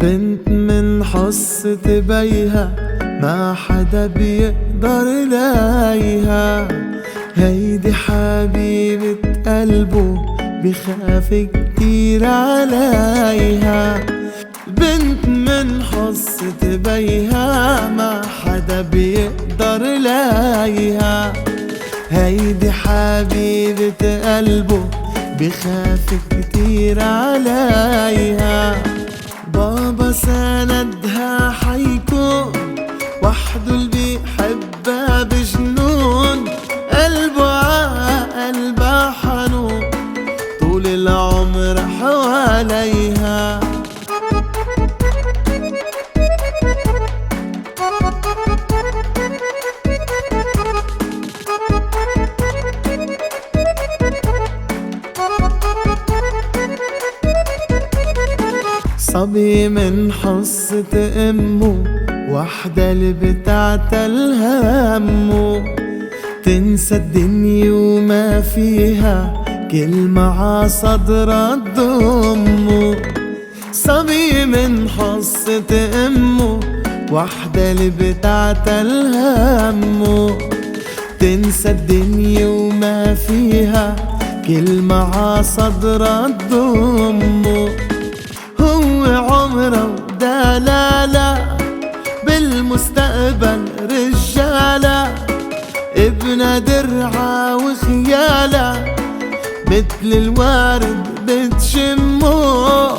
بنت من حصة بيها ما حدا بيقدر يلاقيها. هيدي حبيبة قلبه بخاف كتير عليها. بنت من حصة بيها ما حدا بيقدر يلاقيها. هيدي حبيبة قلبه بخاف كتير عليها. بابا سندها حيكون وحده اللي بيحبها بجنون. قلبه عقلبها حنون طول العمر حواليها. صبي من حصة أمه وحدة اللي بتعتلها همه. تنسى الدنيا وما فيها كلمة عصدرها تضمه. صبي من حصة أمه وحدة اللي بتعتلها همه. تنسى الدنيا وما فيها كلمة عصدرها تضمه. هو عمره ودلالة بالمستقبل رجالة. ابن درعا وخيالة مثل الورد بتشمه.